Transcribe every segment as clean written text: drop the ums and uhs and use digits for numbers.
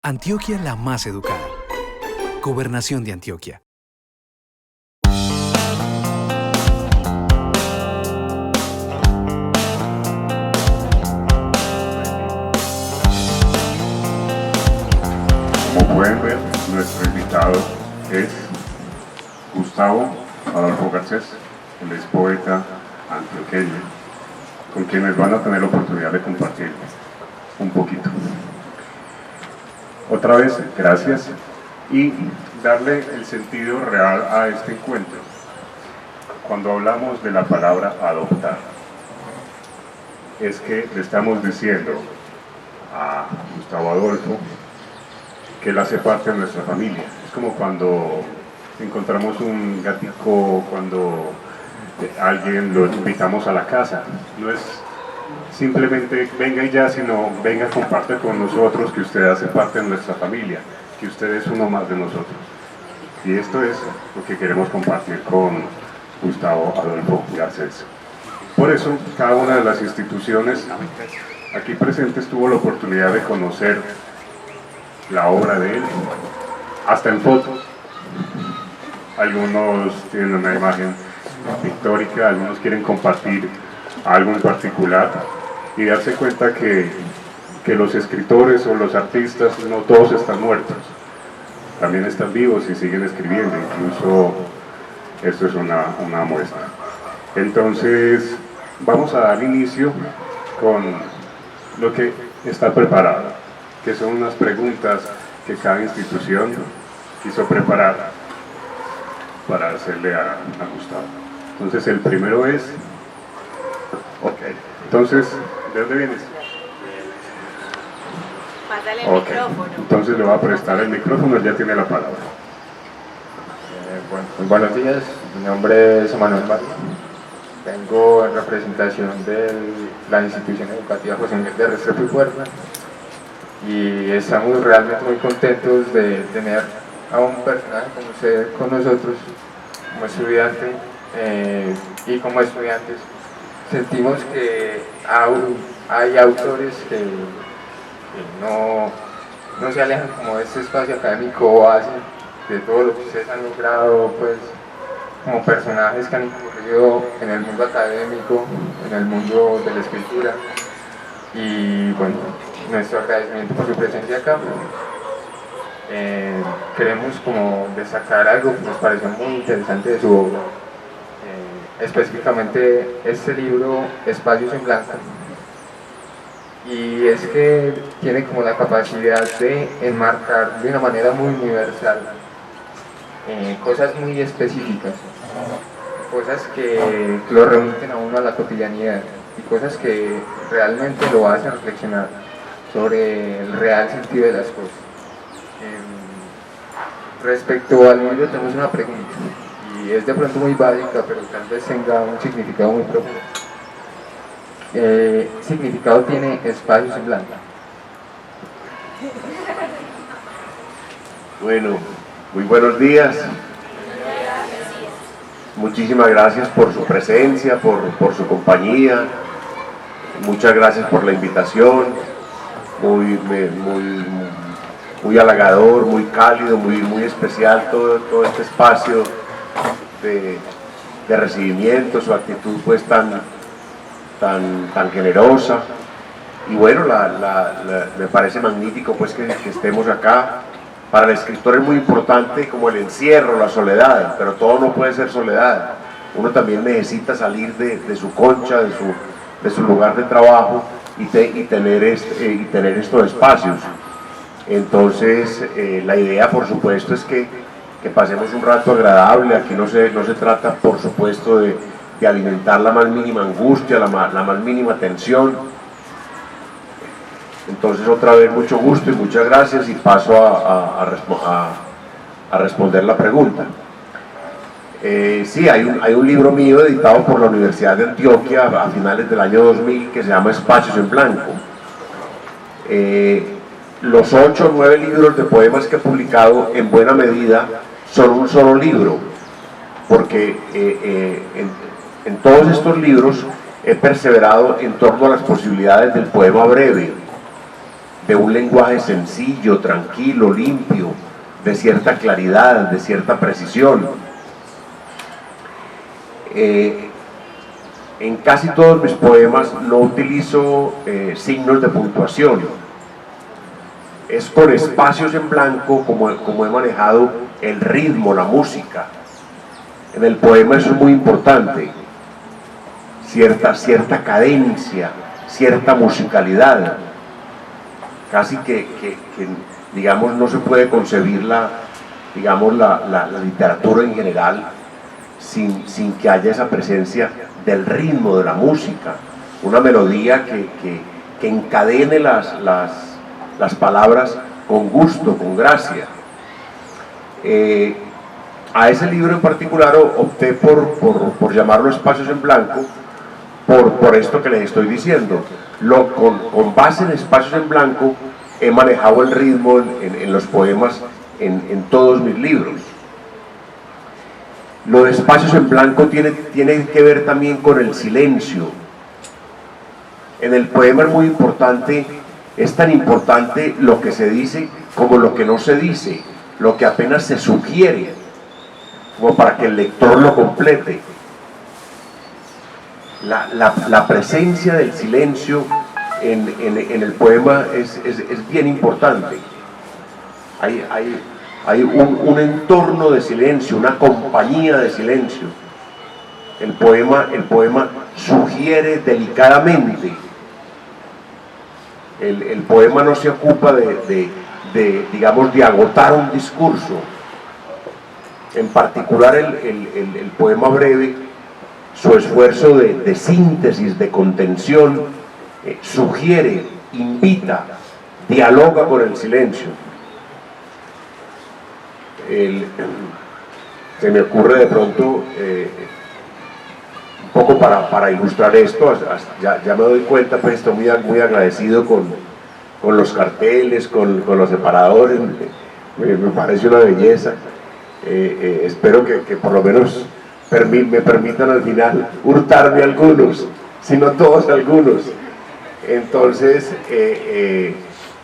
Antioquia la más educada. Gobernación de Antioquia. Como pueden ver, nuestro invitado es Gustavo Adolfo Garcés, él es poeta antioqueño, con quienes van a tener la oportunidad de compartir un poquito. Otra vez, gracias, y darle el sentido real a este encuentro. Cuando hablamos de la palabra adoptar, es que le estamos diciendo a Gustavo Adolfo que él hace parte de nuestra familia. Es como cuando encontramos un gatico, cuando alguien lo invitamos a la casa. No es simplemente venga y ya, sino venga, comparte con nosotros que usted hace parte de nuestra familia, que usted es uno más de nosotros. Y esto es lo que queremos compartir con Gustavo Adolfo Garcés. Por eso, cada una de las instituciones aquí presentes tuvo la oportunidad de conocer la obra de él, hasta en fotos. Algunos tienen una imagen pictórica, algunos quieren compartir algo en particular y darse cuenta que los escritores o los artistas no todos están muertos, también están vivos y siguen escribiendo. Incluso esto es una muestra. Entonces vamos a dar inicio con lo que está preparado, que son unas preguntas que cada institución quiso preparar para hacerle a Gustavo. Entonces el primero es, entonces, ¿de dónde vienes? Pásale el micrófono. Entonces le voy a prestar el micrófono, ya tiene la palabra. Muy buenos días, mi nombre es Emanuel Vargas. Vengo en representación de la institución educativa José Miguel de Restrepo y Puerta y estamos realmente muy contentos de tener a un personaje como usted con nosotros como estudiante, y como estudiantes sentimos que aún hay autores que no se alejan como de este espacio académico base de todo lo que ustedes han logrado, pues, como personajes que han incurrido en el mundo académico, en el mundo de la escritura. Y bueno, nuestro agradecimiento por su presencia acá. Queremos como destacar algo que nos pareció muy interesante de su obra, específicamente este libro Espacios en Blanco, y es que tiene como la capacidad de enmarcar de una manera muy universal cosas muy específicas, cosas que lo remiten a uno a la cotidianidad y cosas que realmente lo hacen reflexionar sobre el real sentido de las cosas. Respecto al libro tenemos una pregunta, y es de pronto muy básica, pero tal vez tenga un significado muy profundo. ¿Qué significado tiene Espacios en Blanco? Bueno, muy buenos días. Muchísimas gracias por su presencia, por su compañía. Muchas gracias por la invitación. Muy halagador, muy cálido, muy especial todo este espacio de recibimiento, su actitud pues tan generosa. Y bueno, me parece magnífico pues que estemos acá. Para el escritor es muy importante como el encierro, la soledad, pero todo no puede ser soledad. Uno también necesita salir de su concha, de su lugar de trabajo y tener estos espacios. Entonces la idea por supuesto es que pasemos un rato agradable. Aquí no se trata por supuesto de alimentar la más mínima angustia, la más mínima tensión. Entonces otra vez mucho gusto y muchas gracias, y paso a responder la pregunta. Sí, hay un libro mío editado por la Universidad de Antioquia a finales del año 2000 que se llama Espacios en Blanco. Los 8 o 9 libros de poemas que he publicado en buena medida son un solo libro, porque en todos estos libros he perseverado en torno a las posibilidades del poema breve, de un lenguaje sencillo, tranquilo, limpio, de cierta claridad, de cierta precisión. En casi todos mis poemas no utilizo signos de puntuación. Es con espacios en blanco como he manejado el ritmo, la música. En el poema eso es muy importante. Cierta cadencia, cierta musicalidad. Casi que digamos, no se puede concebir la literatura en general sin que haya esa presencia del ritmo, de la música, una melodía que encadene las palabras con gusto, con gracia. A ese libro en particular opté por llamarlo Espacios en Blanco, por esto que les estoy diciendo. Con base en Espacios en Blanco he manejado el ritmo en los poemas en todos mis libros. Lo de Espacios en Blanco tiene que ver también con el silencio. En el poema es muy importante, es tan importante lo que se dice como lo que no se dice, lo que apenas se sugiere, como para que el lector lo complete. La presencia del silencio en el poema es bien importante. Hay un entorno de silencio, una compañía de silencio. El poema sugiere delicadamente. El poema no se ocupa digamos, de agotar un discurso. En particular el poema breve, su esfuerzo de síntesis, de contención, sugiere, invita, dialoga con el silencio. Se me ocurre de pronto, un poco para ilustrar esto, ya me doy cuenta, pues estoy muy agradecido con los carteles, con los separadores, me parece una belleza. Espero que por lo menos me permitan al final hurtarme algunos, si no todos, algunos. Entonces,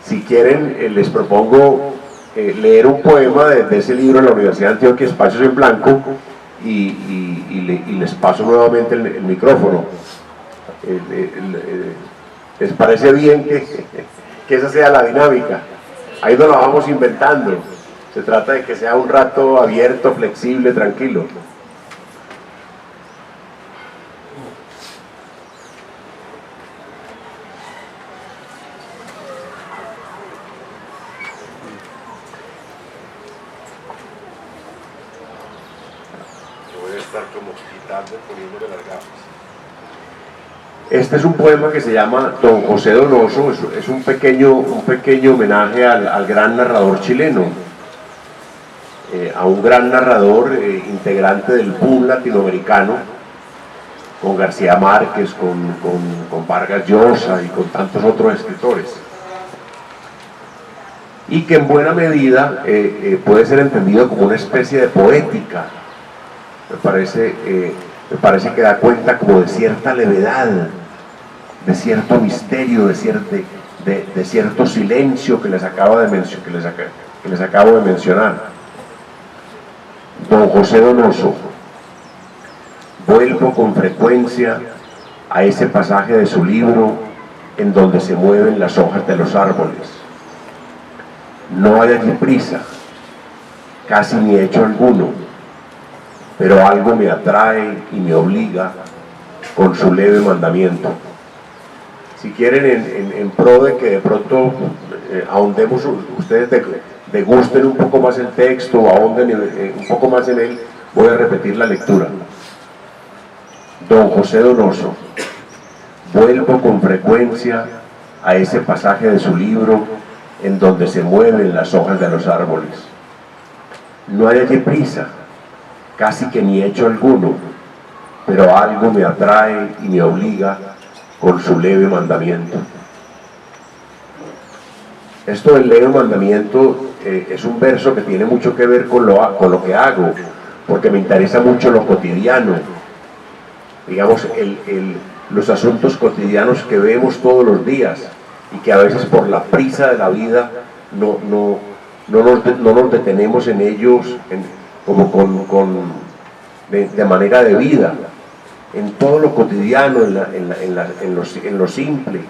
si quieren, les propongo leer un poema de ese libro de la Universidad de Antioquia, Espacios en Blanco, y les paso nuevamente el micrófono. ¿Les parece bien que esa sea la dinámica? Ahí nos la vamos inventando. Se trata de que sea un rato abierto, flexible, tranquilo. Este es un poema que se llama Don José Donoso. Es un pequeño homenaje al gran narrador chileno, a un gran narrador integrante del boom latinoamericano, con García Márquez, con Vargas Llosa y con tantos otros escritores, y que en buena medida puede ser entendido como una especie de poética. Me parece que da cuenta como de cierta levedad, de cierto misterio, de cierto silencio que les acabo de mencionar. Don José Donoso. Vuelvo con frecuencia a ese pasaje de su libro en donde se mueven las hojas de los árboles. No hay allí prisa, casi ni hecho alguno, pero algo me atrae y me obliga con su leve mandamiento. Si quieren, en pro de que de pronto ahondemos, ustedes degusten un poco más el texto o ahonden un poco más en él, voy a repetir la lectura. Don José Donoso. Vuelvo con frecuencia a ese pasaje de su libro en donde se mueven las hojas de los árboles. No hay allí prisa, casi que ni hecho alguno, pero algo me atrae y me obliga con su leve mandamiento. Esto del leve mandamiento es un verso que tiene mucho que ver con lo que hago, porque me interesa mucho lo cotidiano, digamos, los asuntos cotidianos que vemos todos los días, y que a veces por la prisa de la vida no nos detenemos en ellos de manera debida, en todo lo cotidiano, en lo simple,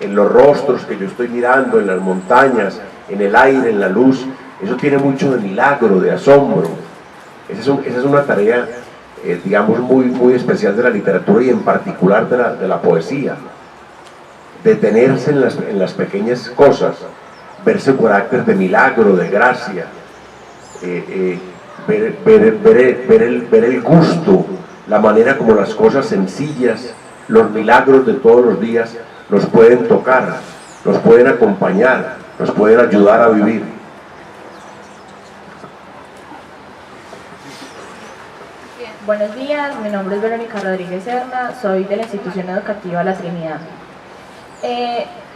en los rostros que yo estoy mirando, en las montañas, en el aire, en la luz. Eso tiene mucho de milagro, de asombro. Esa es una tarea, digamos, muy especial de la literatura y en particular de la poesía. Detenerse en las pequeñas cosas, verse por actos de milagro, de gracia, ver el gusto, la manera como las cosas sencillas, los milagros de todos los días nos pueden tocar, nos pueden acompañar, nos pueden ayudar a vivir. Buenos días, mi nombre es Verónica Rodríguez Serna, soy de la institución educativa La Trinidad.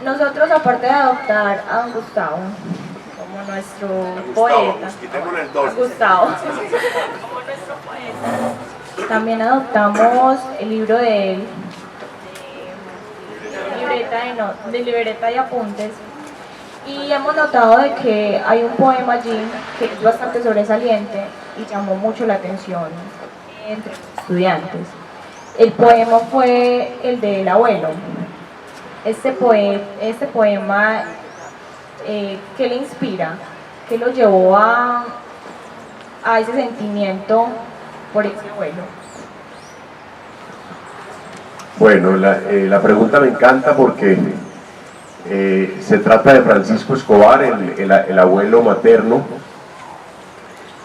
Nosotros, aparte de adoptar a don Gustavo como nuestro poeta, Gustavo como nuestro poeta, también adoptamos el libro de él, de libreta y apuntes, y hemos notado de que hay un poema allí que es bastante sobresaliente y llamó mucho la atención entre los estudiantes. El poema fue el del abuelo. Este poema, ¿qué le inspira? ¿Qué lo llevó a ese sentimiento por ese abuelo? Bueno, la pregunta me encanta porque se trata de Francisco Escobar, el abuelo materno.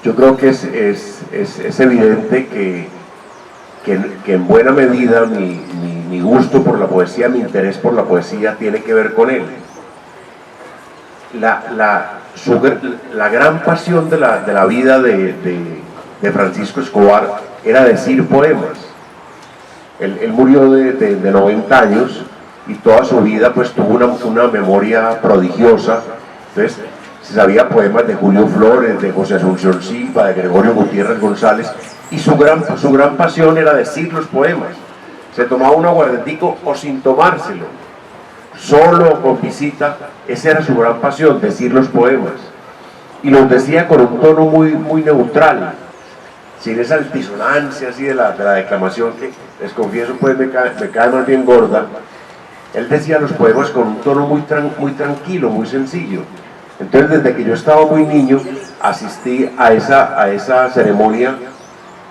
Yo creo que es evidente que en buena medida mi gusto por la poesía, mi interés por la poesía tiene que ver con él. La gran pasión de la vida de Francisco Escobar era decir poemas. Él murió de 90 años y toda su vida pues tuvo una memoria prodigiosa. Entonces se sabía poemas de Julio Flores, de José Asunción Silva, de Gregorio Gutiérrez González, y su gran pasión era decir los poemas. Se tomaba un aguardientico o sin tomárselo, solo o con visita. Esa era su gran pasión, decir los poemas, y los decía con un tono muy neutral, sin esa altisonancia así de la declamación que, les confieso, pues me cae más bien gorda. Él decía los poemas con un tono muy tranquilo, muy sencillo. Entonces, desde que yo estaba muy niño, asistí a esa ceremonia,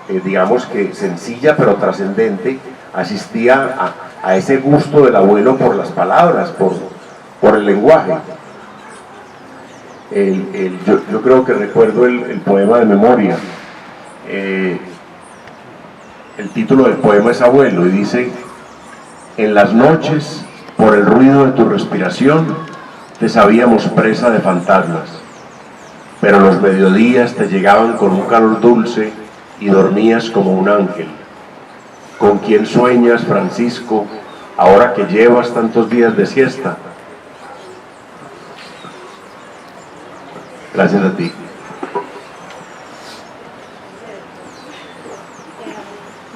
digamos que sencilla pero trascendente. Asistía a ese gusto del abuelo por las palabras, por el lenguaje. Yo creo que recuerdo el poema de memoria. El título del poema es Abuelo, y dice: en las noches, por el ruido de tu respiración, te sabíamos presa de fantasmas, pero los mediodías te llegaban con un calor dulce y dormías como un ángel. ¿Con quién sueñas, Francisco, ahora que llevas tantos días de siesta? Gracias a ti.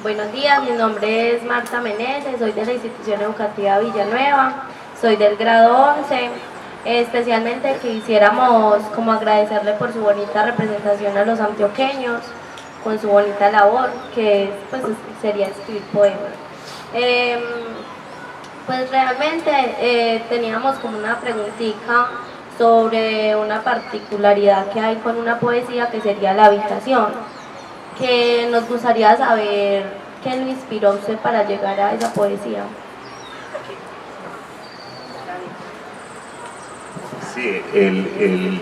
Buenos días, mi nombre es Marta Meneses, soy de la institución educativa Villanueva, soy del grado 11. Especialmente quisiéramos como agradecerle por su bonita representación a los antioqueños, con su bonita labor, que pues sería escribir poemas. Pues realmente teníamos como una preguntita sobre una particularidad que hay con una poesía, que sería la habitación, que nos gustaría saber qué lo inspiró a usted para llegar a esa poesía. Sí,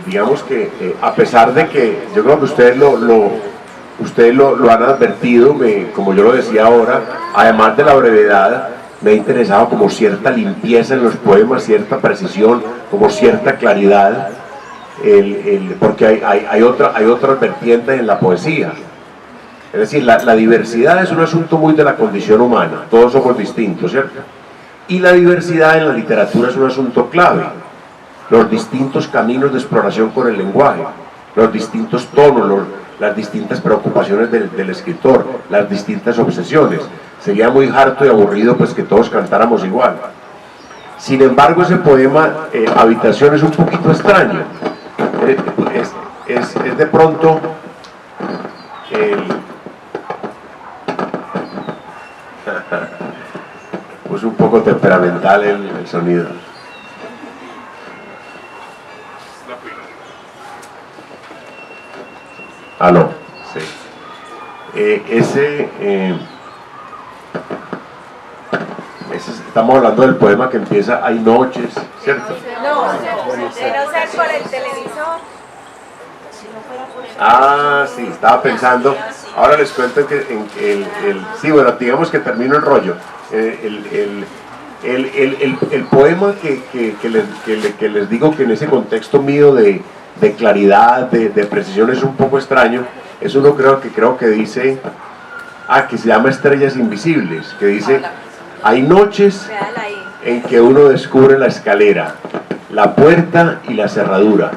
digamos que a pesar de que yo creo que ustedes lo han advertido, como yo lo decía ahora, además de la brevedad, me ha interesado como cierta limpieza en los poemas, cierta precisión, como cierta claridad, porque hay otras vertientes en la poesía. Es decir, la diversidad es un asunto muy de la condición humana, todos somos distintos, ¿cierto? Y la diversidad en la literatura es un asunto clave. Los distintos caminos de exploración con el lenguaje, los distintos tonos, las distintas preocupaciones del escritor, las distintas obsesiones. Sería muy harto y aburrido pues que todos cantáramos igual. Sin embargo, ese poema, Habitación, es un poquito extraño. Es de pronto pues un poco temperamental el sonido. Aló, sí. Estamos hablando del poema que empieza Hay noches, ¿cierto? No, de no ser por el televisor. Ah, sí, estaba pensando. Ahora les cuento sí, bueno, digamos que termino el rollo. El poema que les digo que en ese contexto mío de claridad, de precisión, es un poco extraño. Es uno creo que dice, que se llama Estrellas Invisibles, que dice: hay noches en que uno descubre la escalera, la puerta y la cerradura,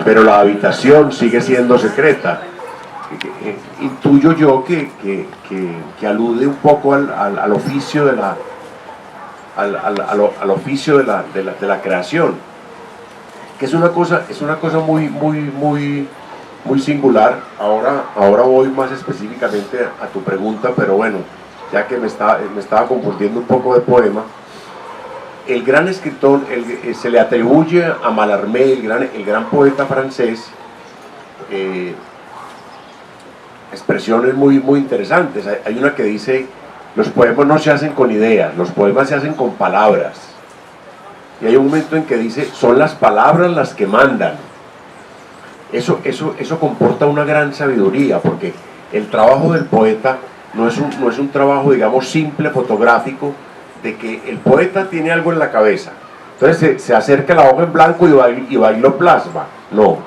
pero la habitación sigue siendo secreta. Intuyo yo que alude un poco al oficio al oficio de la creación, que es una cosa muy singular. Ahora voy más específicamente a tu pregunta, pero bueno, ya que me estaba confundiendo un poco de poema. El gran escritor, se le atribuye a Mallarmé, el gran poeta francés, expresiones muy interesantes. Hay una que dice: los poemas no se hacen con ideas, los poemas se hacen con palabras. Y hay un momento en que dice: son las palabras las que mandan. Eso comporta una gran sabiduría, porque el trabajo del poeta no es un trabajo, digamos, simple, fotográfico, de que el poeta tiene algo en la cabeza, entonces se acerca la hoja en blanco y va y lo plasma. No,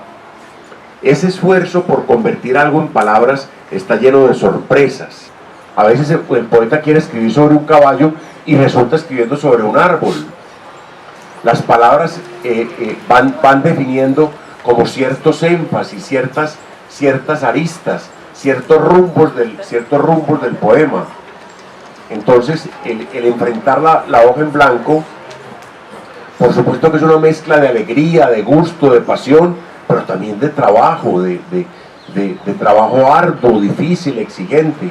ese esfuerzo por convertir algo en palabras está lleno de sorpresas. A veces el poeta quiere escribir sobre un caballo y resulta escribiendo sobre un árbol. Las palabras van definiendo como ciertos énfasis, ciertas aristas, ciertos rumbos del poema. Entonces el enfrentar la hoja en blanco, por supuesto que es una mezcla de alegría, de gusto, de pasión, pero también de trabajo, de trabajo arduo, difícil, exigente.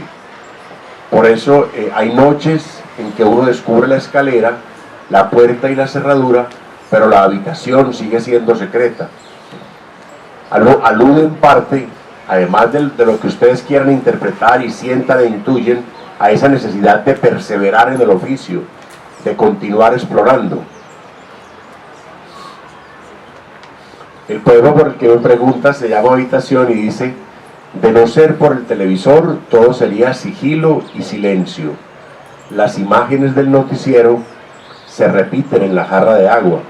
Por eso hay noches en que uno descubre la escalera, la puerta y la cerradura, pero la habitación sigue siendo secreta. Alude en parte, además de lo que ustedes quieran interpretar y sientan e intuyen, a esa necesidad de perseverar en el oficio, de continuar explorando. El poema por el que me pregunta se llama Habitación y dice: de no ser por el televisor, todo sería sigilo y silencio. Las imágenes del noticiero se repiten en la jarra de agua.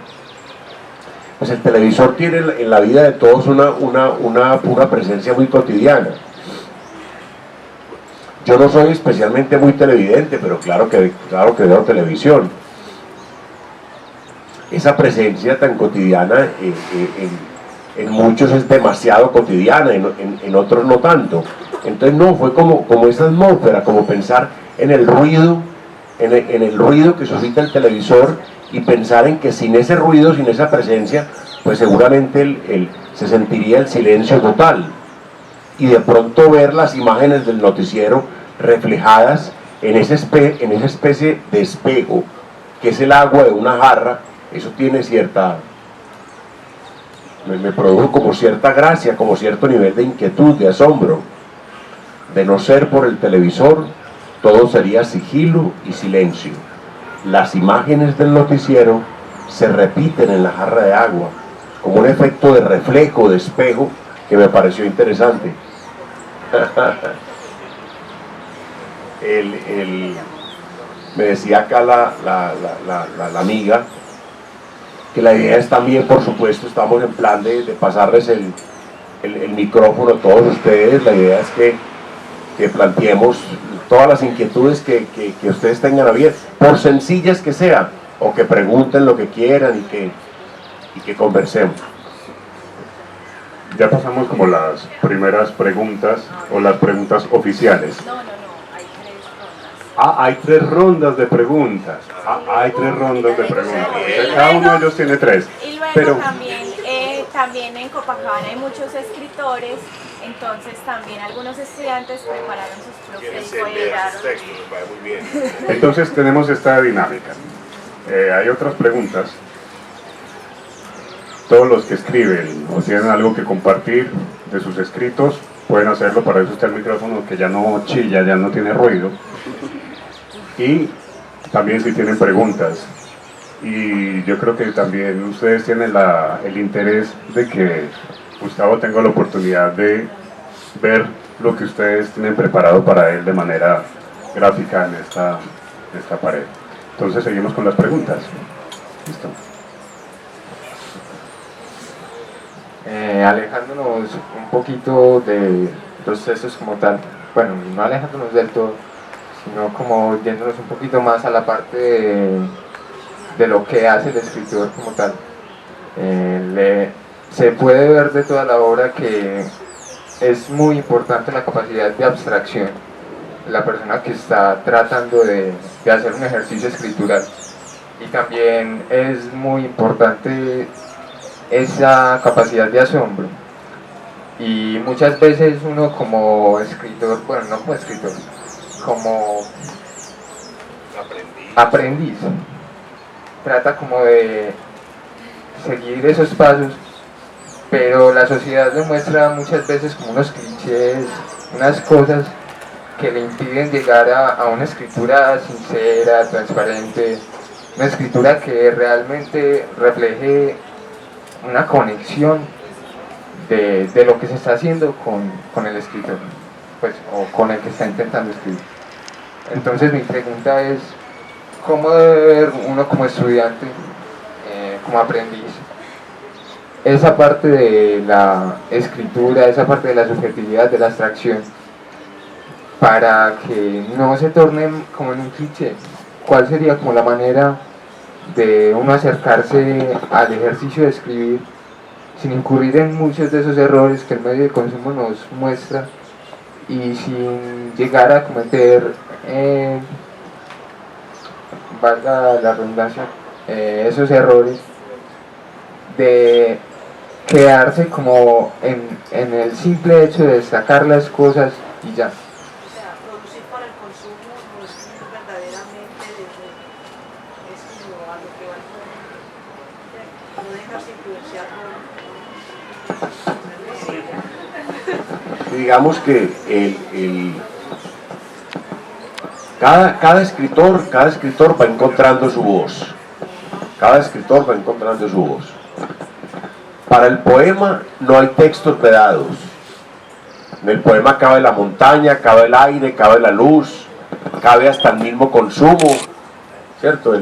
Pues el televisor tiene en la vida de todos una presencia muy cotidiana. Yo no soy especialmente muy televidente, pero claro que veo televisión. Esa presencia tan cotidiana en muchos es demasiado cotidiana, en otros no tanto. Entonces no, fue como esa atmósfera, como pensar en el ruido, en el ruido que suscita el televisor, y pensar en que sin ese ruido, sin esa presencia, pues seguramente se sentiría el silencio total. Y de pronto ver las imágenes del noticiero reflejadas en esa especie de espejo que es el agua de una jarra, eso tiene me produjo como cierta gracia, como cierto nivel de inquietud, de asombro. De no ser por el televisor, todo sería sigilo y silencio. Las imágenes del noticiero se repiten en la jarra de agua, como un efecto de reflejo, de espejo, que me pareció interesante. Me decía acá la amiga que la idea es también, por supuesto, estamos en plan de pasarles el micrófono a todos ustedes. La idea es que planteemos todas las inquietudes que ustedes tengan abiertas, por sencillas que sean, o que pregunten lo que quieran y que conversemos. Ya pasamos como las primeras preguntas o las preguntas oficiales. No, hay 3 rondas. Hay 3 rondas de preguntas. Hay 3 rondas de preguntas. Cada uno de ellos tiene 3. Y luego Pero también en Copacabana hay muchos escritores, entonces también algunos estudiantes prepararon sus propios poemas. Muy bien. entonces tenemos esta dinámica. Hay otras preguntas. Todos los que escriben o tienen algo que compartir de sus escritos pueden hacerlo. Para eso está el micrófono, que ya no chilla, ya no tiene ruido. Y también si tienen preguntas. Y yo creo que también ustedes tienen el interés de que Gustavo tenga la oportunidad de ver lo que ustedes tienen preparado para él de manera gráfica en esta pared. Entonces seguimos con las preguntas. ¿Listo? Alejándonos un poquito de los textos como tal, bueno, no alejándonos del todo, sino como yéndonos un poquito más a la parte de lo que hace el escritor como tal. Se puede ver de toda la obra que es muy importante la capacidad de abstracción, la persona que está tratando de hacer un ejercicio escritural, y también es muy importante esa capacidad de asombro. Y muchas veces uno como escritor, bueno, no como escritor, como aprendiz, trata como de seguir esos pasos, pero la sociedad le muestra muchas veces como unos clichés, unas cosas que le impiden llegar a una escritura sincera, transparente, una escritura que realmente refleje una conexión de lo que se está haciendo con el escritor, pues, o con el que está intentando escribir. Entonces mi pregunta es, ¿cómo debe ver uno como estudiante, como aprendiz, esa parte de la escritura, esa parte de la subjetividad, de la abstracción, para que no se torne como en un cliché? ¿Cuál sería como la manera de uno acercarse al ejercicio de escribir sin incurrir en muchos de esos errores que el medio de consumo nos muestra, y sin llegar a cometer, valga la redundancia, esos errores de quedarse como en el simple hecho de destacar las cosas y ya? Producir para el consumo, no escribir verdaderamente a lo que va a no dejarse influenciar por Digamos que cada escritor va encontrando su voz. Cada escritor va encontrando su voz. Para el poema no hay textos vedados. En el poema cabe la montaña, cabe el aire, cabe la luz, cabe hasta el mismo consumo, ¿cierto?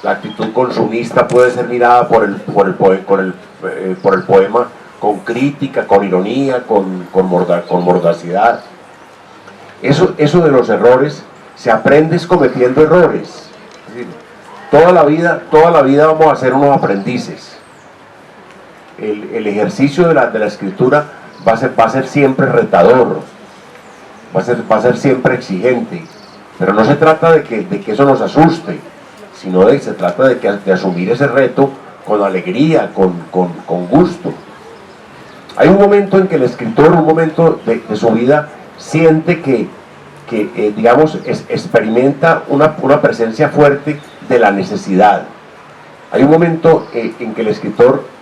La actitud consumista puede ser mirada por el poema con crítica, con ironía, con mordacidad. Eso de los errores se aprende es cometiendo errores. Es decir, toda la vida vamos a ser unos aprendices. El ejercicio de la escritura va a ser siempre retador, va a ser siempre exigente, pero no se trata de que eso nos asuste, sino se trata de asumir ese reto con alegría, con gusto. Hay un momento en que el escritor, un momento de su vida, siente que digamos, experimenta una presencia fuerte de la necesidad. Hay un momento en que el escritor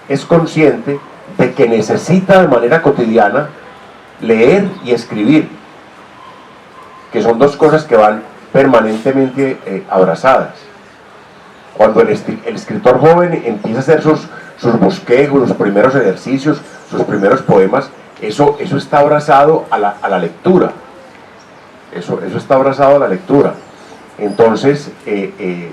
es consciente de que necesita de manera cotidiana leer y escribir, que son dos cosas que van permanentemente abrazadas. Cuando el escritor joven empieza a hacer sus bosquejos, los primeros ejercicios, sus primeros poemas, eso está abrazado a la lectura. Eso está abrazado a la lectura. Entonces, en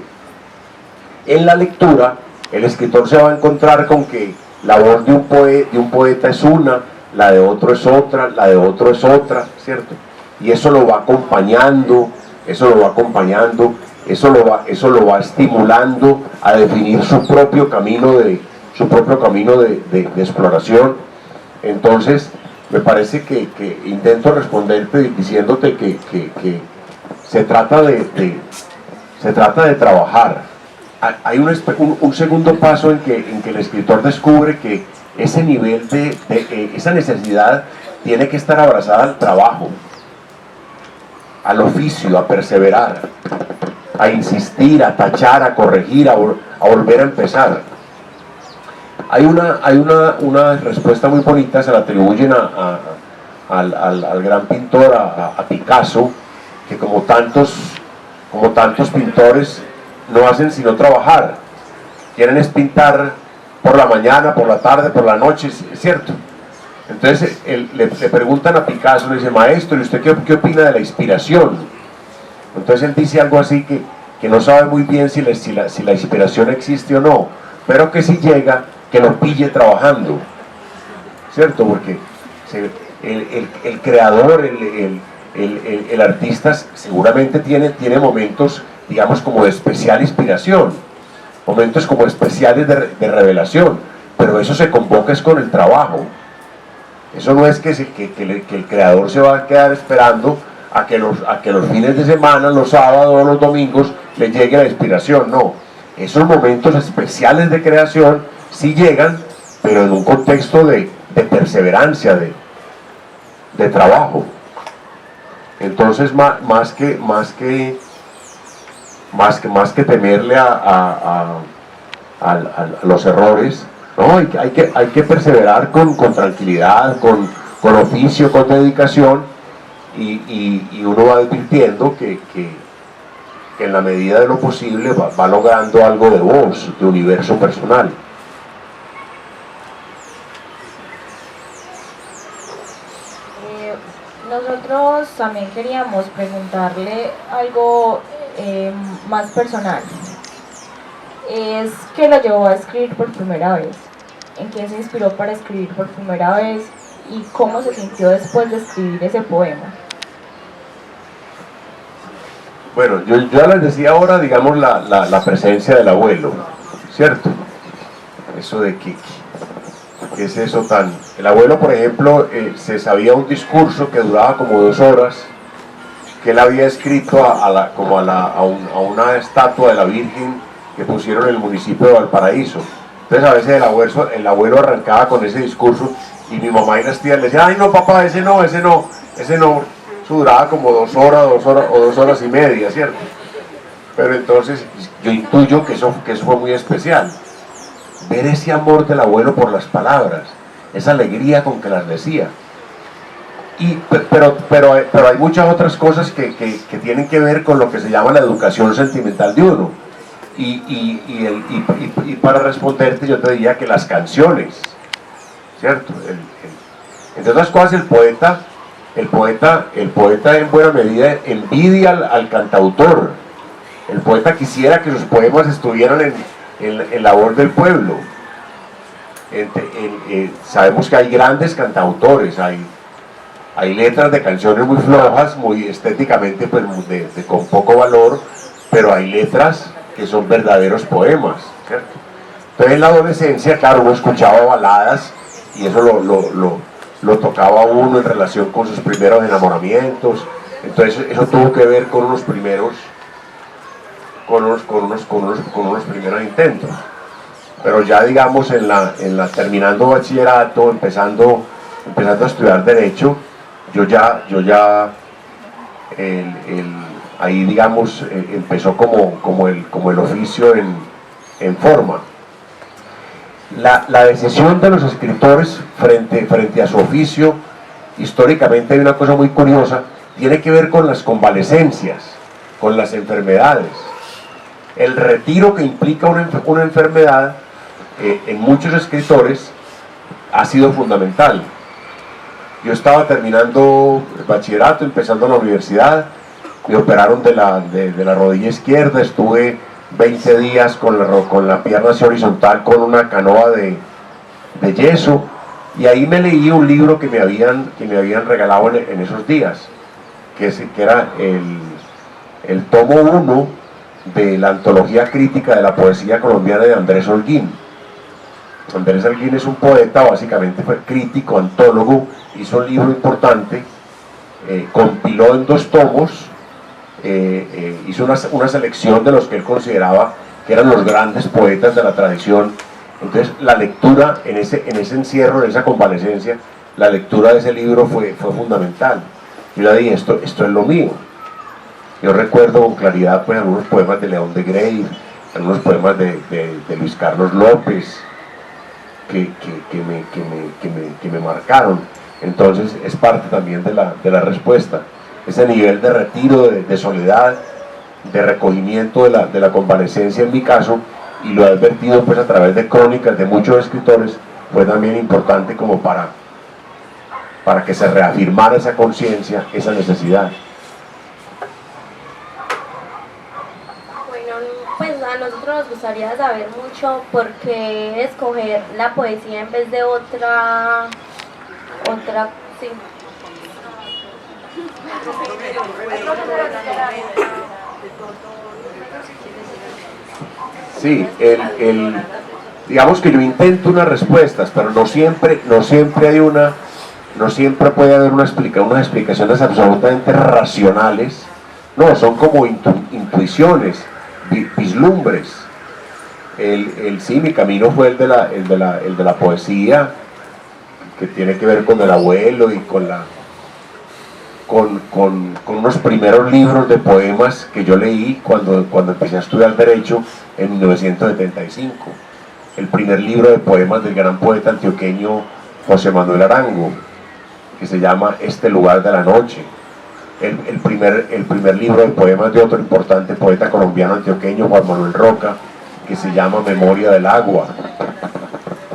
la lectura, el escritor se va a encontrar con que la voz de un poeta es una, la de otro es otra, la de otro es otra, ¿cierto? Y eso lo va acompañando, eso lo va estimulando a definir su propio camino de exploración. Entonces, me parece que intento responderte diciéndote que se trata de trabajar. Hay un segundo paso en que el escritor descubre que ese nivel esa necesidad tiene que estar abrazada al trabajo, al oficio, a perseverar, a insistir, a tachar, a corregir, a volver a empezar. Hay una respuesta muy bonita, se la atribuyen al gran pintor, a Picasso, que como tantos pintores no hacen sino trabajar. Quieren es pintar por la mañana, por la tarde, por la noche, es cierto. Entonces le preguntan a Picasso, le dice, maestro, ¿y usted qué opina de la inspiración? Entonces él dice algo así que no sabe muy bien si la inspiración existe o no, pero que si llega, que lo pille trabajando, ¿cierto? Porque el creador, el artista seguramente tiene momentos, digamos, como de especial inspiración, momentos como especiales de revelación, pero eso se convoca es con el trabajo. Eso no es que el creador se va a quedar esperando a que los fines de semana, los sábados o los domingos le llegue la inspiración, no. Esos momentos especiales de creación sí llegan, pero en un contexto de perseverancia, de trabajo. Entonces más que temerle a los errores, no, hay que perseverar con tranquilidad, con oficio, con dedicación, y uno va advirtiendo que en la medida de lo posible va logrando algo de voz, de universo personal. Nosotros también queríamos preguntarle algo más personal. ¿Qué lo llevó a escribir por primera vez? ¿En qué se inspiró para escribir por primera vez? ¿Y cómo se sintió después de escribir ese poema? Bueno, yo ya les decía ahora, digamos, la presencia del abuelo, ¿cierto? Eso de ¿qué es eso tan...? El abuelo, por ejemplo, se sabía un discurso que duraba como 2 horas, que él había escrito a una estatua de la Virgen que pusieron en el municipio de Valparaíso. Entonces a veces el abuelo arrancaba con ese discurso y mi mamá y las tías le decían, ay no papá, ese no. Eso duraba como 2 horas o 2 horas y media, ¿cierto? Pero entonces yo intuyo que eso fue muy especial. Ver ese amor del abuelo por las palabras, esa alegría con que las decía. Pero hay muchas otras cosas que tienen que ver con lo que se llama la educación sentimental de uno. Y para responderte yo te diría que las canciones, ¿cierto? Entre otras cosas el poeta en buena medida envidia al cantautor. El poeta quisiera que sus poemas estuvieran en labor del pueblo. Sabemos que hay grandes cantautores, hay letras de canciones muy flojas, muy estéticamente pues, con poco valor, pero hay letras que son verdaderos poemas, ¿cierto? Entonces en la adolescencia, claro, uno escuchaba baladas y eso lo tocaba a uno en relación con sus primeros enamoramientos. Entonces eso tuvo que ver con unos primeros primeros intentos. Pero ya digamos terminando bachillerato, empezando a estudiar derecho, yo ya ahí digamos empezó como el oficio en forma. La decisión de los escritores frente a su oficio, históricamente hay una cosa muy curiosa, tiene que ver con las convalecencias, con las enfermedades. El retiro que implica una enfermedad en muchos escritores ha sido fundamental. Yo estaba terminando el bachillerato, empezando la universidad, me operaron de la rodilla izquierda, estuve 20 días con la pierna hacia horizontal con una canoa de yeso, y ahí me leí un libro que me habían regalado en esos días, que era el tomo 1 de la antología crítica de la poesía colombiana de Andrés Holguín. Andrés Holguín es un poeta, básicamente fue crítico, antólogo, hizo un libro importante, compiló en 2 tomos, hizo una selección de los que él consideraba que eran los grandes poetas de la tradición. Entonces la lectura en ese encierro, en esa convalecencia, la lectura de ese libro fue fundamental. Yo le dije, esto es lo mío. Yo recuerdo con claridad pues algunos poemas de León de Grey, algunos poemas de Luis Carlos López, que me marcaron. Entonces es parte también de la respuesta. Ese nivel de retiro, de soledad, de recogimiento de la convalecencia en mi caso, y lo he advertido pues a través de crónicas de muchos escritores, fue también importante como para que se reafirmara esa conciencia, esa necesidad. Bueno, pues a nosotros nos gustaría saber mucho por qué escoger la poesía en vez de otra, sí. Sí, digamos que yo intento unas respuestas, pero no siempre puede haber unas explicaciones absolutamente racionales. No, son como intuiciones, vislumbres. Sí, mi camino fue el de la poesía, que tiene que ver con el abuelo y con unos primeros libros de poemas que yo leí cuando empecé a estudiar Derecho en 1975. El primer libro de poemas del gran poeta antioqueño José Manuel Arango, que se llama Este lugar de la noche. El primer libro de poemas de otro importante poeta colombiano antioqueño, Juan Manuel Roca, que se llama Memoria del agua.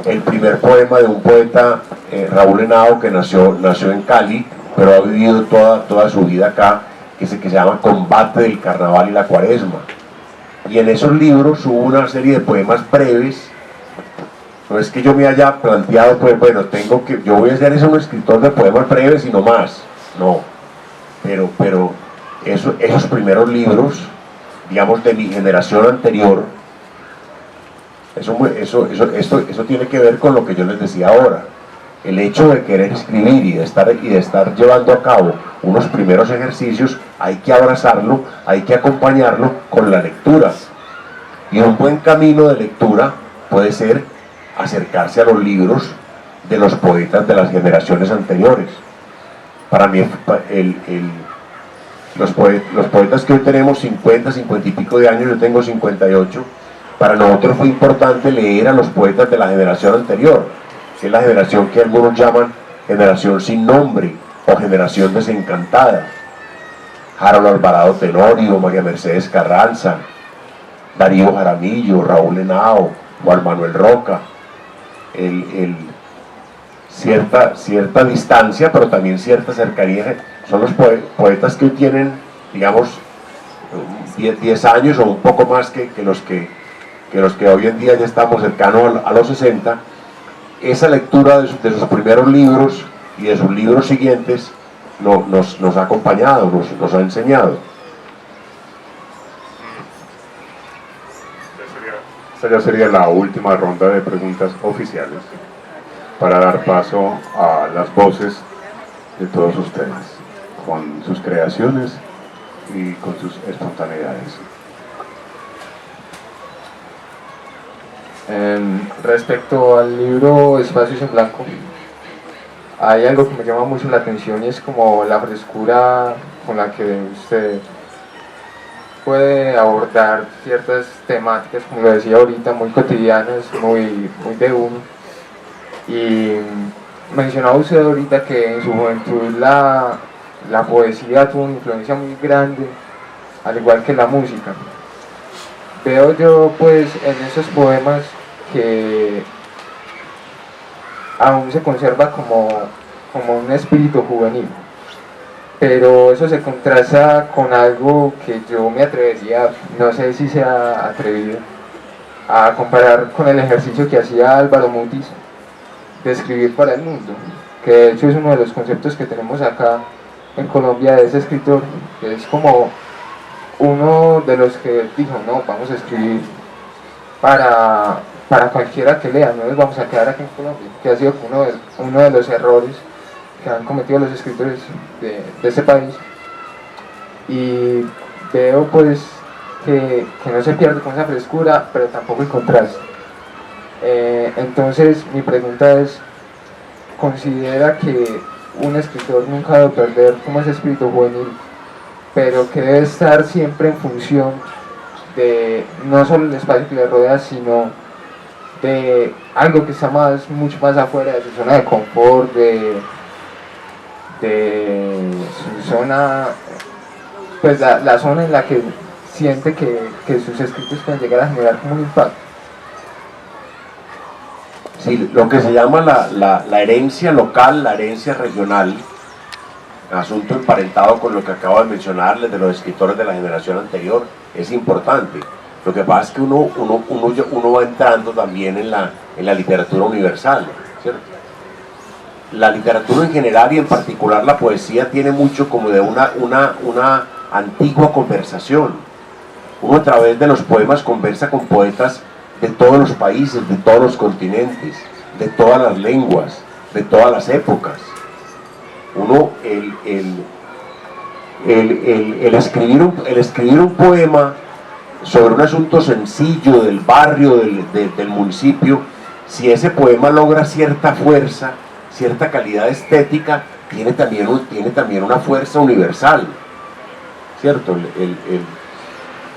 El primer poema de un poeta, Raúl Henao, que nació en Cali, pero ha vivido toda su vida acá, que se llama Combate del Carnaval y la Cuaresma. Y en esos libros hubo una serie de poemas breves. No es que yo me haya planteado, pues bueno, yo voy a ser un escritor de poemas breves y no más. No. Pero esos primeros libros, digamos, de mi generación anterior, eso tiene que ver con lo que yo les decía ahora. El hecho de querer escribir y de estar llevando a cabo unos primeros ejercicios, hay que abrazarlo, hay que acompañarlo con la lectura. Y un buen camino de lectura puede ser acercarse a los libros de los poetas de las generaciones anteriores. Para mí, los poetas que hoy tenemos 50 y pico de años, yo tengo 58, para nosotros fue importante leer a los poetas de la generación anterior, que es la generación que algunos llaman generación sin nombre o generación desencantada. Harold Alvarado Tenorio, María Mercedes Carranza, Darío Jaramillo, Raúl Henao, Juan Manuel Roca. Cierta distancia, pero también cierta cercanía. Son los poetas que hoy tienen, digamos, 10 años o un poco más que los que hoy en día ya estamos cercanos a los 60. Esa lectura de sus primeros libros y de sus libros siguientes nos ha acompañado, nos ha enseñado. Esta ya sería la última ronda de preguntas oficiales para dar paso a las voces de todos ustedes, con sus creaciones y con sus espontaneidades. Respecto al libro Espacios en Blanco, hay algo que me llama mucho la atención y es como la frescura con la que usted puede abordar ciertas temáticas, como lo decía ahorita, muy cotidianas, muy de uno. Y mencionaba usted ahorita que en su juventud la poesía tuvo una influencia muy grande, al igual que la música. Veo yo pues en esos poemas que aún se conserva como un espíritu juvenil, pero eso se contrasta con algo que yo me atrevería, no sé si sea atrevido, a comparar con el ejercicio que hacía Álvaro Mutis de escribir para el mundo, que de hecho es uno de los conceptos que tenemos acá en Colombia de ese escritor, que es como uno de los que dijo, no, vamos a escribir para cualquiera que lea, no nos vamos a quedar aquí en Colombia, que ha sido uno de los errores que han cometido los escritores de este país, y veo pues que no se pierde con esa frescura, pero tampoco el contraste. Entonces mi pregunta es, ¿considera que un escritor nunca debe perder como ese espíritu juvenil, pero que debe estar siempre en función de no solo el espacio que le rodea, sino de algo que está mucho más afuera de su zona de confort, de su zona, pues la zona en la que siente que sus escritos pueden llegar a generar como un impacto? Sí, lo que se llama la herencia local, la herencia regional, asunto emparentado con lo que acabo de mencionarles de los escritores de la generación anterior, es importante. Lo que pasa es que uno va entrando también en la literatura universal, ¿cierto? La literatura en general y en particular la poesía tiene mucho como de una antigua conversación. Uno a través de los poemas conversa con poetas de todos los países, de todos los continentes, de todas las lenguas, de todas las épocas. Uno, el escribir un poema sobre un asunto sencillo del barrio, del municipio, si ese poema logra cierta fuerza, cierta calidad estética, tiene también una fuerza universal, ¿cierto?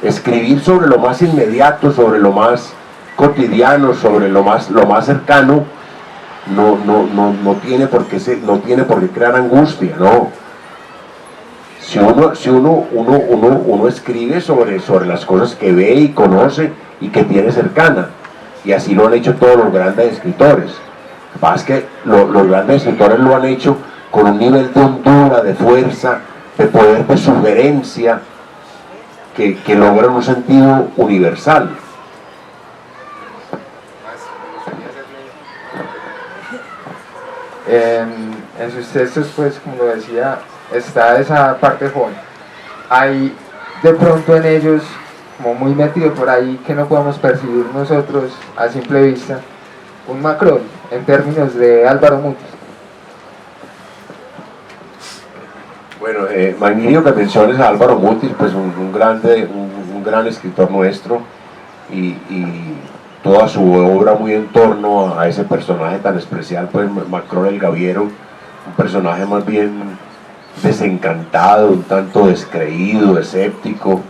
Escribir sobre lo más inmediato, sobre lo más cotidiano, sobre lo más cercano, no tiene por qué crear angustia, ¿no? Si uno escribe sobre las cosas que ve y conoce y que tiene cercana, y así lo han hecho todos los grandes escritores. Lo que pasa es que los grandes escritores lo han hecho con un nivel de hondura, de fuerza, de poder, de sugerencia, que logran un sentido universal. En sus textos, pues, como lo decía, está esa parte joven. Hay de pronto en ellos, como muy metido por ahí, que no podemos percibir nosotros a simple vista, un Macron, en términos de Álvaro Mutis. Bueno, magnífico que menciones a Álvaro Mutis, pues un gran escritor nuestro, y toda su obra muy en torno a ese personaje tan especial, pues Macron el Gaviero, un personaje más bien desencantado, un tanto descreído, escéptico,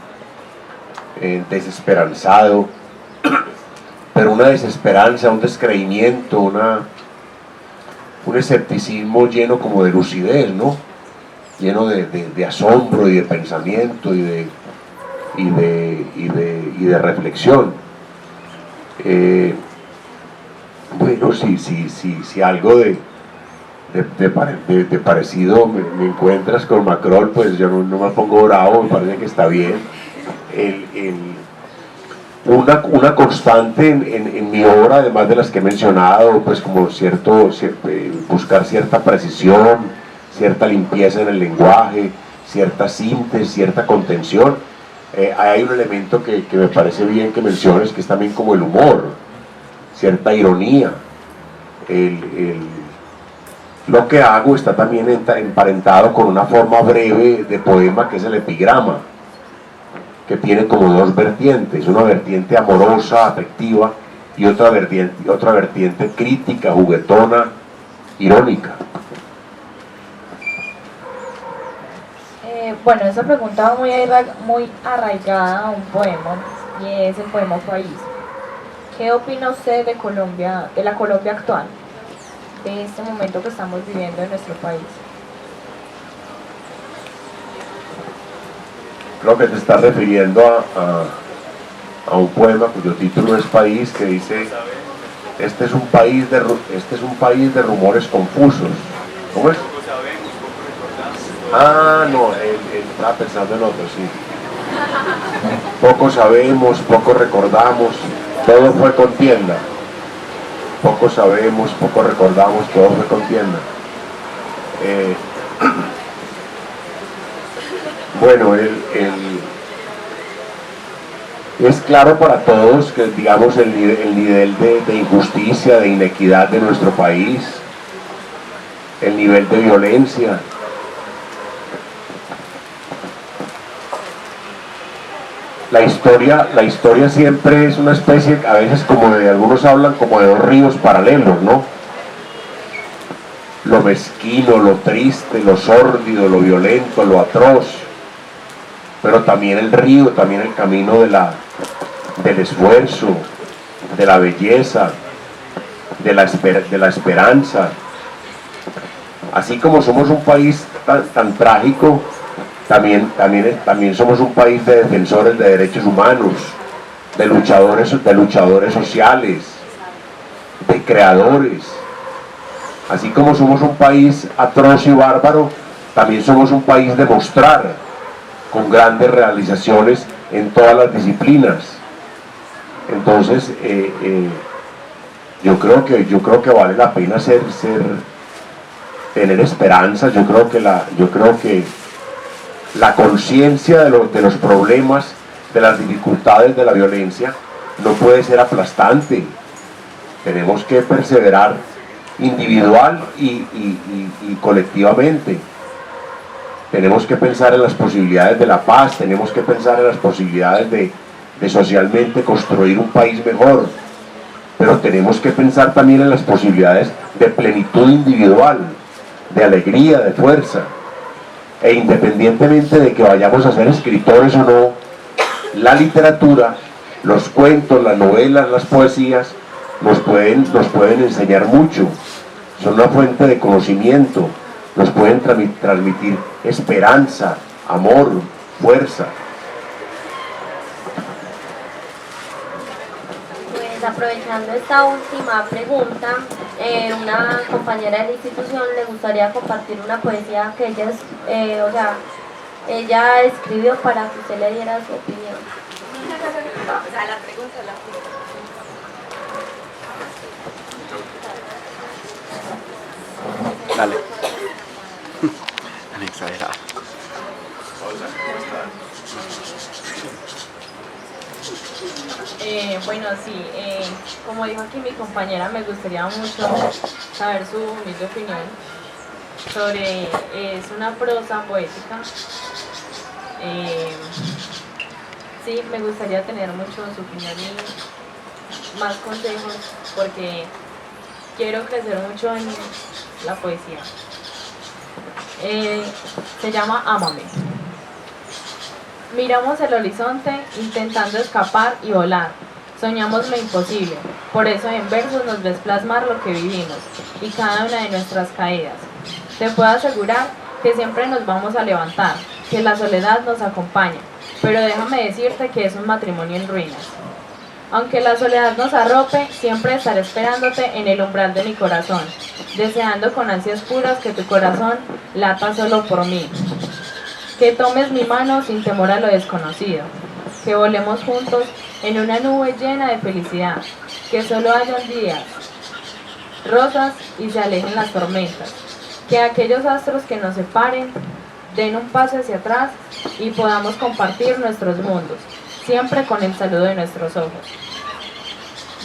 desesperanzado, pero una desesperanza, un descreimiento, un escepticismo lleno como de lucidez, ¿no? Lleno de asombro y de pensamiento y de reflexión. Bueno, si algo de parecido me encuentras con Macron, pues yo no me pongo bravo, me parece que está bien. Una constante en mi obra, además de las que he mencionado, pues como buscar cierta precisión, cierta limpieza en el lenguaje, cierta síntesis, cierta contención. Hay un elemento que me parece bien que menciones, que es también como el humor, cierta ironía. Lo que hago está también emparentado con una forma breve de poema, que es el epigrama, que tiene como dos vertientes, una vertiente amorosa, afectiva, y otra vertiente crítica, juguetona, irónica. Bueno, esa pregunta va muy arraigada a un poema, y es el poema País. ¿Qué opina usted de Colombia, de la Colombia actual, de este momento que estamos viviendo en nuestro país? Creo que te estás refiriendo a un poema cuyo título es País, que dice: este es un país de rumores confusos. ¿Cómo es? Ah, no, estaba pensando en otro, sí. Poco sabemos, poco recordamos, todo fue contienda. Poco sabemos, poco recordamos, todo fue contienda. Bueno, es claro para todos que, digamos, el nivel de injusticia, de inequidad de nuestro país el nivel de violencia. La historia siempre es una especie, a veces como de algunos hablan como de dos ríos paralelos, ¿no? Lo mezquino, lo triste, lo sórdido, lo violento, lo atroz, pero también el río, también el camino del esfuerzo, de la belleza, de la esperanza. Así como somos un país tan trágico, también somos un país de defensores de derechos humanos, de luchadores sociales, de creadores. Así como somos un país atroz y bárbaro, también somos un país de mostrar, con grandes realizaciones en todas las disciplinas. Entonces, yo creo que vale la pena tener esperanza. Yo creo que la conciencia de los problemas, de las dificultades de la violencia, no puede ser aplastante. Tenemos que perseverar individual y colectivamente. Tenemos que pensar en las posibilidades de la paz, tenemos que pensar en las posibilidades de socialmente construir un país mejor, pero tenemos que pensar también en las posibilidades de plenitud individual, de alegría, de fuerza. E independientemente de que vayamos a ser escritores o no, la literatura, los cuentos, las novelas, las poesías nos pueden enseñar mucho. Son una fuente de conocimiento, nos pueden transmitir esperanza, amor, fuerza. Pues aprovechando esta última pregunta, una compañera de la institución le gustaría compartir una poesía que ella escribió para que usted le diera su opinión. O sea, la pregunta la Dale. Tan exagerado. Bueno, sí, como dijo aquí mi compañera, me gustaría mucho saber su humilde opinión sobre, es una prosa poética. Sí, me gustaría tener mucho su opinión y más consejos porque quiero crecer mucho en la poesía. Se llama Ámame. Miramos el horizonte intentando escapar y volar. Soñamos lo imposible, por eso en versos nos ves plasmar lo que vivimos y cada una de nuestras caídas. Te puedo asegurar que siempre nos vamos a levantar, que la soledad nos acompaña, pero déjame decirte que es un matrimonio en ruinas. Aunque la soledad nos arrope, siempre estaré esperándote en el umbral de mi corazón, deseando con ansias puras que tu corazón lata solo por mí. Que tomes mi mano sin temor a lo desconocido, que volemos juntos en una nube llena de felicidad, que solo hayan días, rosas y se alejen las tormentas, que aquellos astros que nos separen den un paso hacia atrás y podamos compartir nuestros mundos, siempre con el saludo de nuestros ojos.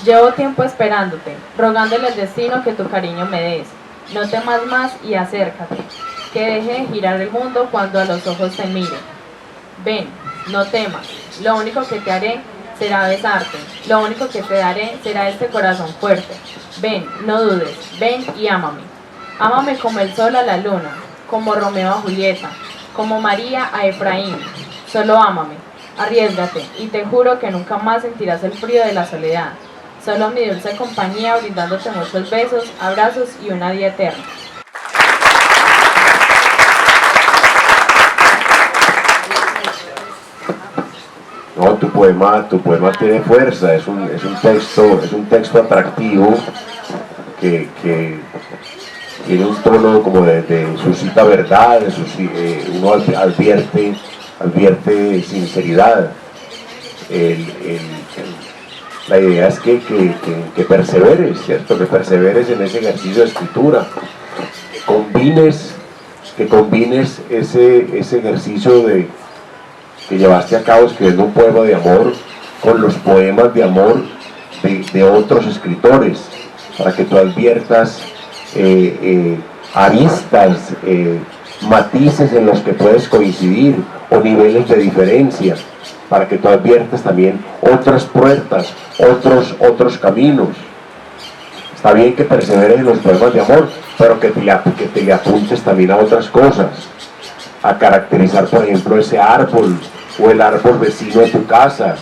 Llevo tiempo esperándote, rogándole al destino que tu cariño me des. No temas más y acércate, que deje de girar el mundo cuando a los ojos te mire. Ven, no temas, lo único que te haré será besarte, lo único que te daré será este corazón fuerte. Ven, no dudes, ven y ámame. Ámame como el sol a la luna, como Romeo a Julieta, como María a Efraín. Solo ámame, arriésgate y te juro que nunca más sentirás el frío de la soledad. Solo mi dulce compañía brindándote muchos besos, abrazos y una vida eterna. No, tu poema tiene fuerza, es un texto atractivo que tiene un tono como de suscita verdad, uno advierte sinceridad. La idea es que perseveres, ¿cierto? Que perseveres en ese ejercicio de escritura, que combines ese ejercicio que llevaste a cabo escribiendo un poema de amor con los poemas de amor de otros escritores, para que tú adviertas aristas, matices en los que puedes coincidir o niveles de diferencia, para que tú adviertas también otras puertas, otros caminos. Está bien que perseveres en los poemas de amor, pero que te le apuntes también a otras cosas, a caracterizar, por ejemplo, ese árbol o el árbol vecino de tu casa,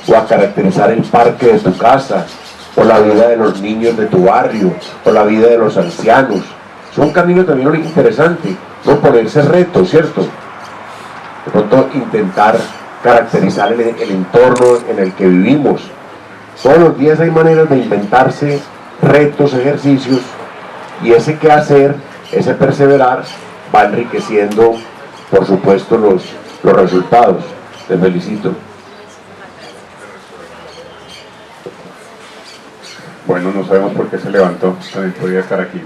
o a caracterizar el parque de tu casa, o la vida de los niños de tu barrio, o la vida de los ancianos. Es un camino también muy interesante, no ponerse retos, ¿cierto? De pronto intentar caracterizar el entorno en el que vivimos. Todos los días hay maneras de inventarse retos, ejercicios, y ese quehacer, ese perseverar, va enriqueciendo, por supuesto, los resultados. Te felicito. Bueno, no sabemos por qué se levantó, también podría estar aquí.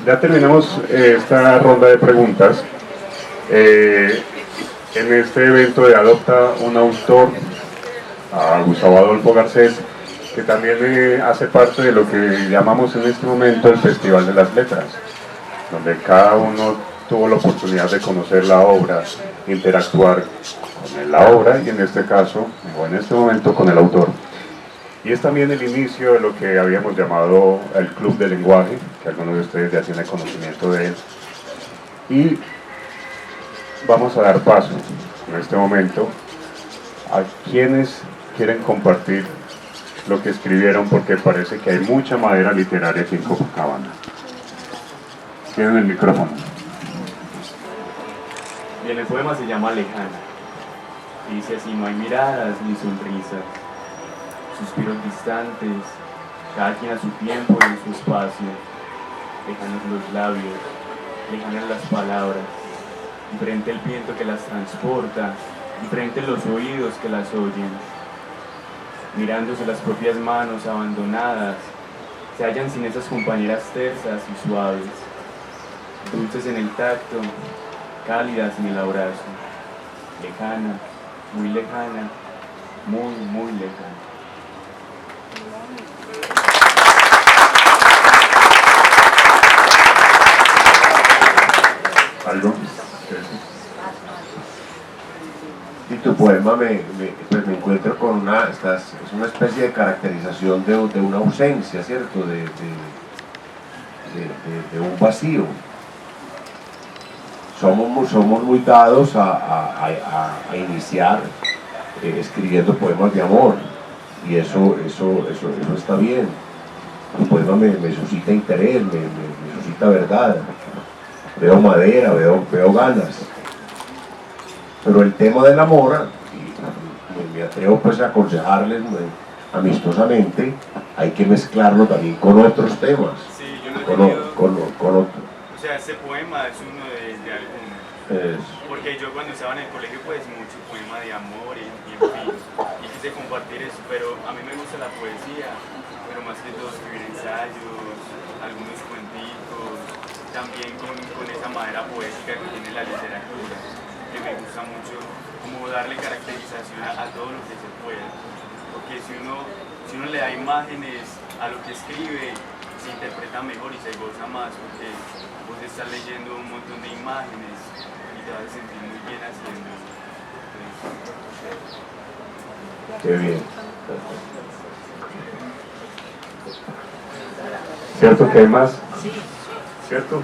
Ya terminamos esta ronda de preguntas. En este evento de Adopta un Autor, a Gustavo Adolfo Garcés, que también hace parte de lo que llamamos en este momento el Festival de las Letras, donde cada uno tuvo la oportunidad de conocer la obra, interactuar con la obra y en este caso, o en este momento, con el autor. Y es también el inicio de lo que habíamos llamado el Club de Lenguaje, que algunos de ustedes ya tienen conocimiento de él. Y vamos a dar paso en este momento a quienes quieren compartir lo que escribieron, porque parece que hay mucha madera literaria aquí en Copacabana. Tienen el micrófono. Bien, el poema se llama Lejana. Dice así: no hay miradas ni sonrisas, suspiros distantes, cada quien a su tiempo y en su espacio, lejanos los labios, lejanas las palabras, diferente el viento que las transporta, diferente los oídos que las oyen, mirándose las propias manos abandonadas, se hallan sin esas compañeras tersas y suaves, dulces en el tacto, cálidas en el abrazo, lejana, muy lejana, muy, muy lejana. ¿Algo? Y tu poema pues me encuentro con es una especie de caracterización de una ausencia, ¿cierto? De un vacío. Somos muy dados a iniciar escribiendo poemas de amor, y eso está bien. Tu poema me suscita interés, me suscita verdad. Veo madera, veo ganas. Pero el tema del amor, y me atrevo pues a aconsejarles amistosamente, hay que mezclarlo también con otros temas. Sí, yo no he con otros. O sea, este poema es uno de algunos. Porque yo cuando estaba en el colegio, pues mucho poema de amor y en fin, y quise compartir eso, pero a mí me gusta la poesía, pero más que todo escribir ensayos, algunos cuenticos, también con esa madera poética que tiene la literatura, que me gusta mucho, como darle caracterización a todo lo que se pueda, porque si uno le da imágenes a lo que escribe, se interpreta mejor y se goza más, porque vos estás leyendo un montón de imágenes y te vas a sentir muy bien haciendo. Qué bien. ¿Cierto que hay más? Sí. ¿Cierto?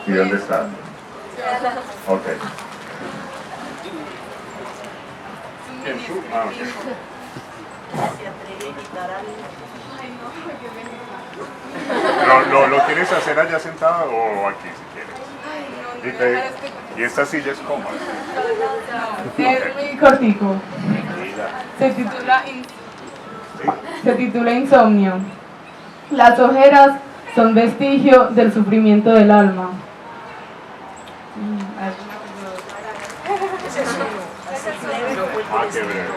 ¿Y dónde está? Ok. ¿Quién tú? Ah, ok. ¿Lo quieres hacer allá sentado o aquí si quieres? Y esta silla es cómoda. Es muy cortico. Se titula Insomnio. Las ojeras son vestigio del sufrimiento del alma. Ah, qué breve.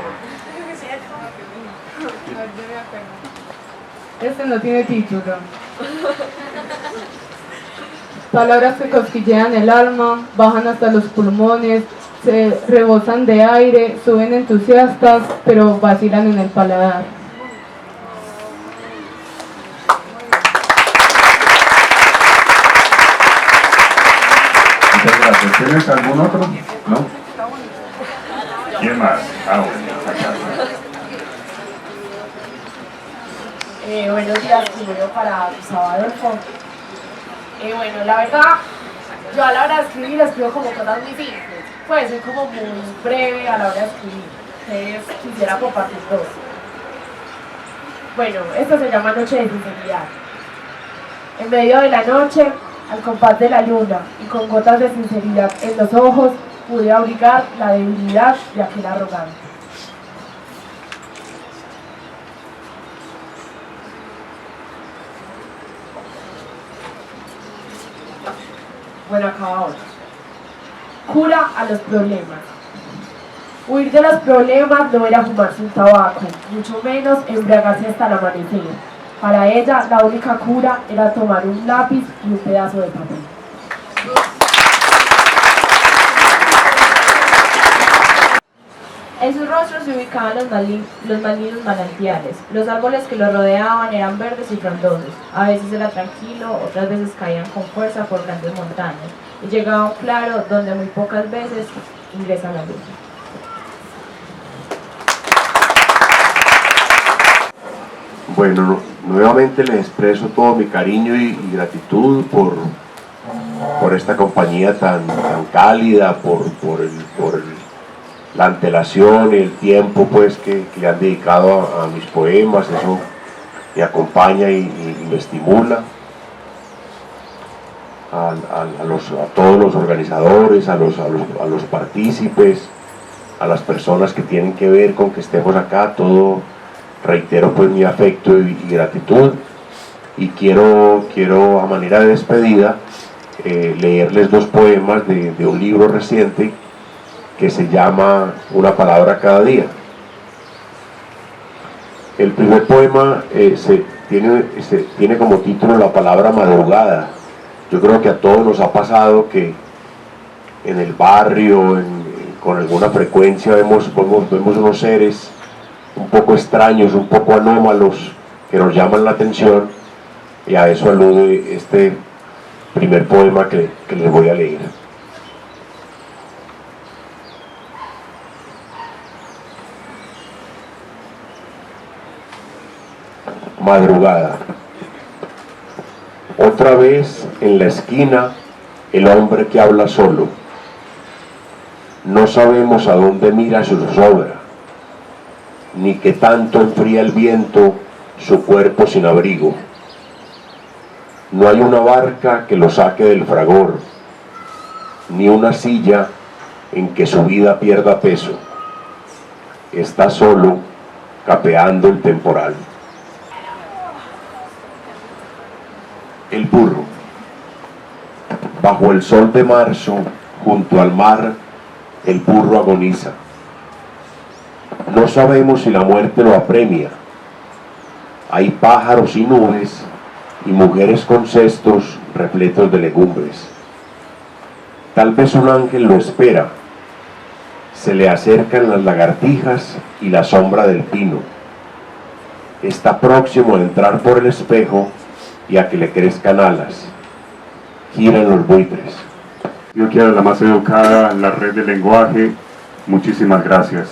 Este no tiene título. Palabras que cosquillean el alma, bajan hasta los pulmones, se rebosan de aire, suben entusiastas, pero vacilan en el paladar. ¿Tienes algún otro? ¿No? ¿Quién más? Ah, bueno, acá. Buenos días, primero para Gustavo Adolfo. Bueno, la verdad, yo a la hora de escribir escribo como cosas muy simples. Pues soy como muy breve a la hora de escribir. Entonces quisiera compartir dos. Bueno, esto se llama Noche de Sinceridad. En medio de la noche, al compás de la luna y con gotas de sinceridad en los ojos, pude abrigar la debilidad de aquel arrogante. Bueno, acaba ahora. Cura a los problemas. Huir de los problemas no era fumarse un tabaco, mucho menos embriagarse hasta el amanecer. Para ella, la única cura era tomar un lápiz y un pedazo de papel. En sus rostros se ubicaban los más lindos manantiales. Los árboles que los rodeaban eran verdes y frondosos. A veces era tranquilo, otras veces caían con fuerza por grandes montañas. Y llegaba a un claro donde muy pocas veces ingresa la luz. Bueno, nuevamente les expreso todo mi cariño y gratitud por esta compañía tan cálida, por la antelación y el tiempo pues que le han dedicado a mis poemas. Eso me acompaña y me estimula. A todos los organizadores, a los partícipes, a las personas que tienen que ver con que estemos acá, todo. Reitero pues mi afecto y gratitud, y quiero a manera de despedida leerles dos poemas de un libro reciente que se llama Una palabra cada día. El primer poema tiene como título la palabra madrugada. Yo creo que a todos nos ha pasado que en el barrio, con alguna frecuencia vemos unos seres un poco extraños, un poco anómalos, que nos llaman la atención, y a eso alude este primer poema que les voy a leer. Madrugada. Otra vez en la esquina el hombre que habla solo. No sabemos a dónde mira su zozobra, ni que tanto enfría el viento su cuerpo sin abrigo. No hay una barca que lo saque del fragor, ni una silla en que su vida pierda peso. Está solo, capeando el temporal. El burro. Bajo el sol de marzo, junto al mar, el burro agoniza. No sabemos si la muerte lo apremia. Hay pájaros y nubes y mujeres con cestos repletos de legumbres. Tal vez un ángel lo espera. Se le acercan las lagartijas y la sombra del pino. Está próximo a entrar por el espejo y a que le crezcan alas. Giran los buitres. Yo quiero la más educada en la red de lenguaje. Muchísimas gracias,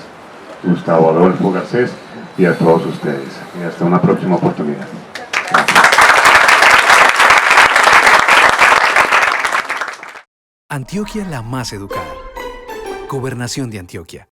Gustavo Adolfo Garcés, y a todos ustedes. Y hasta una próxima oportunidad. Antioquia la más educada. Gobernación de Antioquia.